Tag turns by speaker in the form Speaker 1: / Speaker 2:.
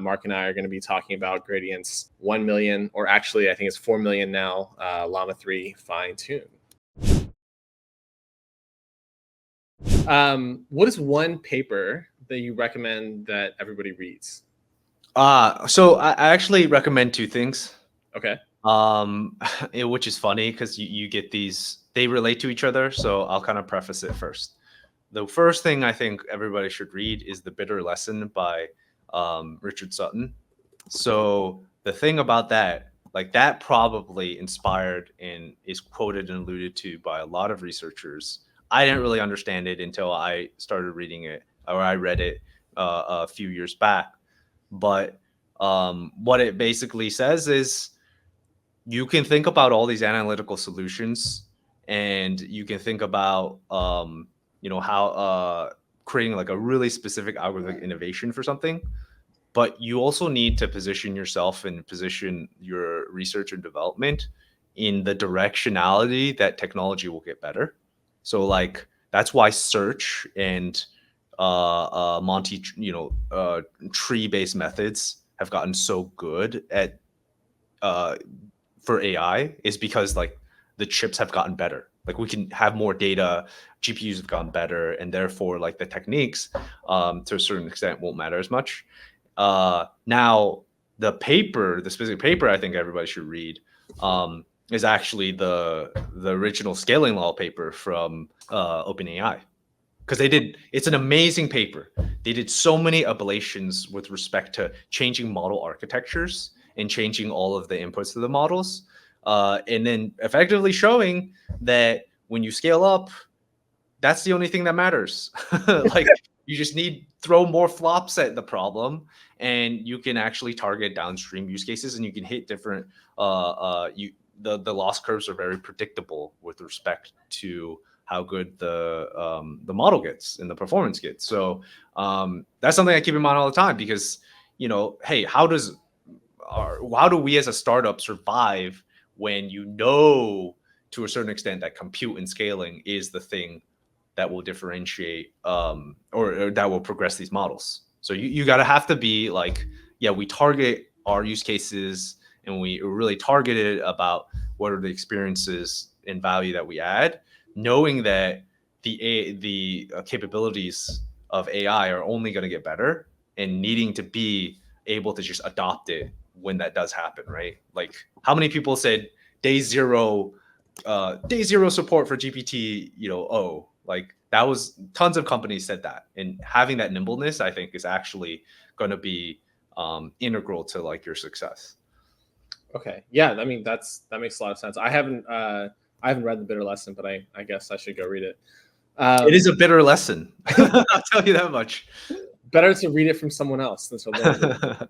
Speaker 1: Mark and I are going to be talking about gradients 1 million, or actually I think it's 4 million now, Llama 3 fine-tune. What is one paper that you recommend that everybody reads?
Speaker 2: So I actually recommend two things.
Speaker 1: Okay.
Speaker 2: Which is funny because you get these, they relate to each other. So I'll kind of preface it first. The first thing I think everybody should read is The Bitter Lesson by Richard Sutton. So the thing about that, like that probably inspired and is quoted and alluded to by a lot of researchers. I didn't really understand it until I started reading it, or I read it a few years back. But what it basically says is you can think about all these analytical solutions, and you can think about how creating like a really specific algorithmic innovation for something, but you also need to position yourself and position your research and development in the directionality that technology will get better. So like that's why search and Monty, tree-based methods have gotten so good at for AI, is because like the chips have gotten better. Like we can have more data, GPUs have gotten better, and therefore like the techniques to a certain extent won't matter as much. Now the specific paper I think everybody should read is actually the original scaling law paper from OpenAI. Because it's an amazing paper. They did so many ablations with respect to changing model architectures and changing all of the inputs to the models, and then effectively showing that when you scale up, that's the only thing that matters. Like you just need throw more flops at the problem, and you can actually target downstream use cases, and you can hit different. The loss curves are very predictable with respect to how good the model gets and the performance gets. So that's something I keep in mind all the time, because hey, how do we as a startup survive when to a certain extent that compute and scaling is the thing that will differentiate or that will progress these models. So you gotta have to be like, yeah, we target our use cases and we really targeted about what are the experiences and value that we add, knowing that the capabilities of AI are only going to get better, and needing to be able to just adopt it when that does happen, right? Like how many people said day zero support for GPT, like that was tons of companies said that, and having that nimbleness I think is actually going to be integral to like your success.
Speaker 1: Okay. Yeah. I mean, that makes a lot of sense. I haven't read The Bitter Lesson, but I guess I should go read it.
Speaker 2: It is a bitter lesson. I'll tell you that much.
Speaker 1: Better to read it from someone else than to learn it.